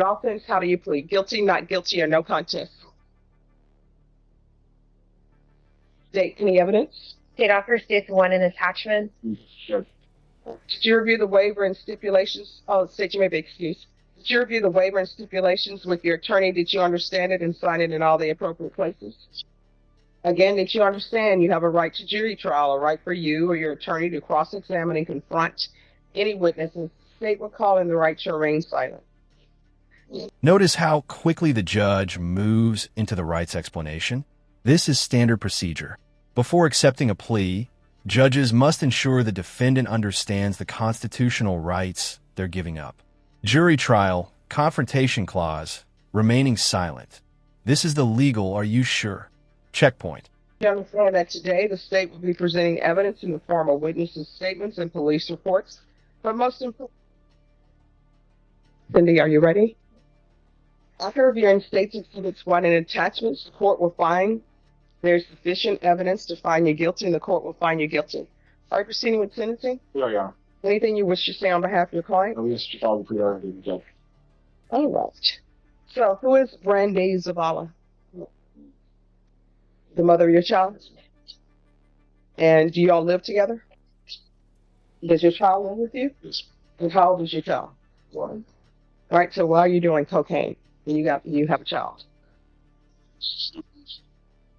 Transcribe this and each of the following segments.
Offense, how do you plead? Guilty, not guilty, or no contest? Date, any evidence? State offers states one in attachment. Sure. Did you review the waiver and stipulations? Oh, state you may be excused. Did you review the waiver and stipulations with your attorney? Did you understand it and sign it in all the appropriate places? Again, did you understand you have a right to jury trial, a right for you or your attorney to cross-examine and confront any witnesses? The state will call in the right to remain silent. Notice how quickly the judge moves into the rights explanation. This is standard procedure. Before accepting a plea, judges must ensure the defendant understands the constitutional rights they're giving up. Jury trial, confrontation clause, remaining silent. This is the legal "are you sure?" checkpoint. You understand that today the state will be presenting evidence in the form of witnesses' statements and police reports. But most important, Cindy, are you ready? After reviewing State's Exhibits 1 and attachments, the court will find there's sufficient evidence to find you guilty, and the court will find you guilty. Are you proceeding with sentencing? Yeah. Anything you wish to say on behalf of your client? No, yes, to follow the priority of the judge. All right. So, who is Brandy Zavala? The mother of your child? And do you all live together? Does your child live with you? Yes. And how old is your child? 1. All right, so why are you doing cocaine? And you have a child.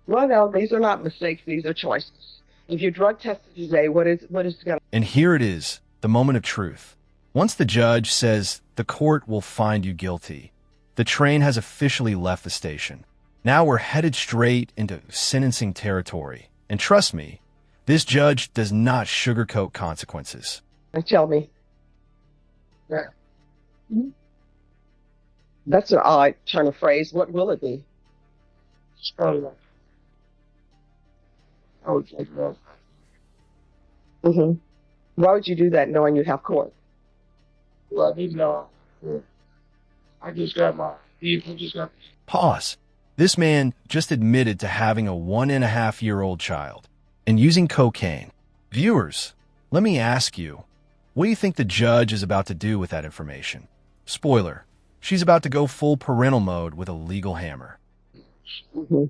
Well, no, these are not mistakes, these are choices. If you're drug tested today, what is going to... And here it is, the moment of truth. Once the judge says the court will find you guilty, the train has officially left the station. Now we're headed straight into sentencing territory. And trust me, this judge does not sugarcoat consequences. Tell me. Yeah. Mm-hmm. That's an odd turn of phrase. What will it be? Oh, Mm-hmm. Why would you do that knowing you have court? well, I didn't know. I just got my... Pause. This man just admitted to having a 1.5-year-old child and using cocaine. Viewers, let me ask you, what do you think the judge is about to do with that information? Spoiler, she's about to go full parental mode with a legal hammer. Mm-hmm.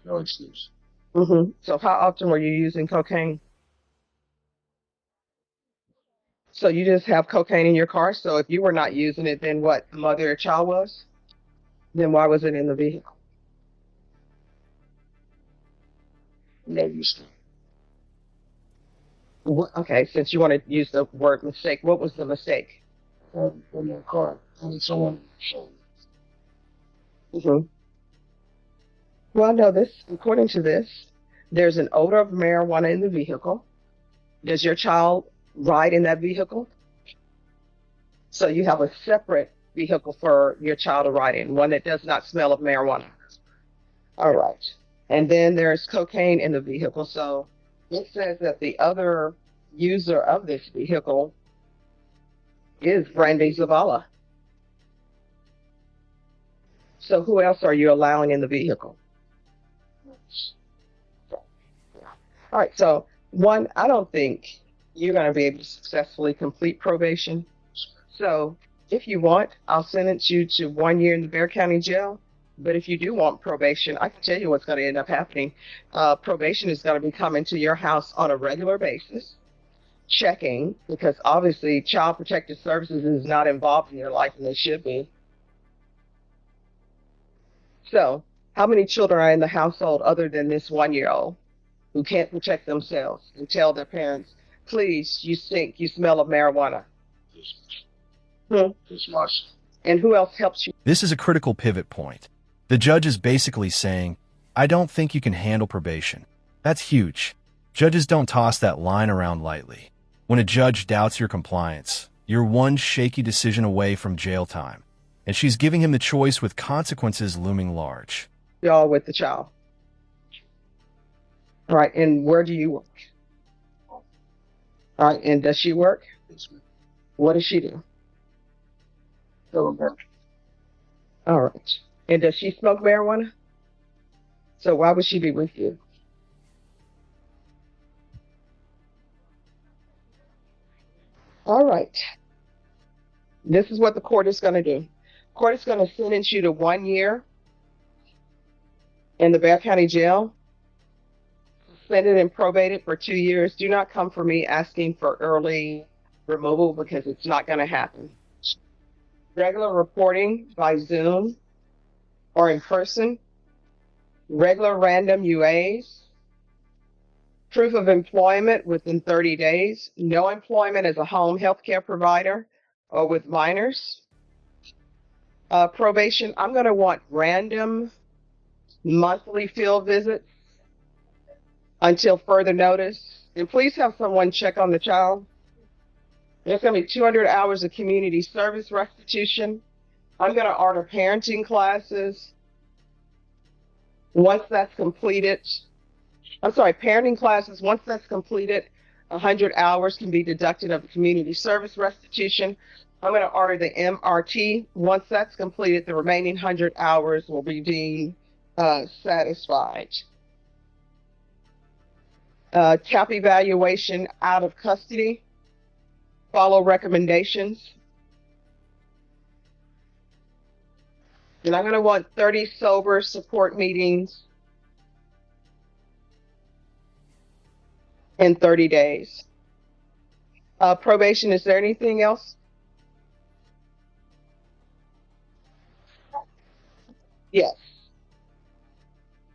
No excuse. Mm-hmm. So how often were you using cocaine? So you just have cocaine in your car? So if you were not using it, then what? The mother of your child was? Then why was it in the vehicle? No use. Okay, since you want to use the word mistake, what was the mistake? In my car. And someone... Mm-hmm. Well, no, according to this, there's an odor of marijuana in the vehicle. Does your child ride in that vehicle? So you have a separate vehicle for your child to ride in, one that does not smell of marijuana. All right. And then there's cocaine in the vehicle. So it says that the other user of this vehicle is Brandy Zavala. So who else are you allowing in the vehicle? All right, so one, I don't think you're going to be able to successfully complete probation. So if you want, I'll sentence you to 1 year in the Bexar County Jail. But if you do want probation, I can tell you what's going to end up happening. Probation is going to be coming to your house on a regular basis, checking, because obviously Child Protective Services is not involved in your life, and they should be. So how many children are in the household other than this 1-year-old who can't protect themselves and tell their parents, please, you stink, you smell of marijuana? This much. And who else helps you? This is a critical pivot point. The judge is basically saying, I don't think you can handle probation. That's huge. Judges don't toss that line around lightly. When a judge doubts your compliance, you're one shaky decision away from jail time. And she's giving him the choice with consequences looming large. Y'all with the child. All right, and where do you work? All right, and does she work? What does she do? All right. And does she smoke marijuana? So why would she be with you? All right. This is what the court is going to do. Court is going to sentence you to 1 year in the Bexar County Jail, suspended and probated for 2 years. Do not come for me asking for early removal because it's not going to happen. Regular reporting by Zoom or in person, regular random UAs, proof of employment within 30 days, no employment as a home health care provider or with minors. Probation, I'm going to want random monthly field visits until further notice. And please have someone check on the child. There's going to be 200 hours of community service restitution. I'm going to order parenting classes. Once that's completed, parenting classes, once that's completed, 100 hours can be deducted of the community service restitution. I'm going to order the MRT. Once that's completed, the remaining 100 hours will be deemed satisfied. TAP evaluation out of custody. Follow recommendations. And I'm going to want 30 sober support meetings in 30 days. Probation, is there anything else? Yes.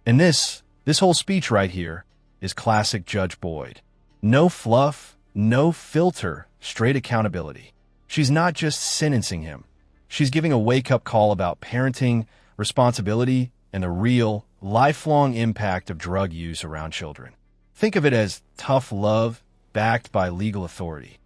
And this whole speech right here is classic Judge Boyd. No fluff, no filter, straight accountability. She's not just sentencing him. She's giving a wake-up call about parenting, responsibility, and the real, lifelong impact of drug use around children. Think of it as tough love backed by legal authority.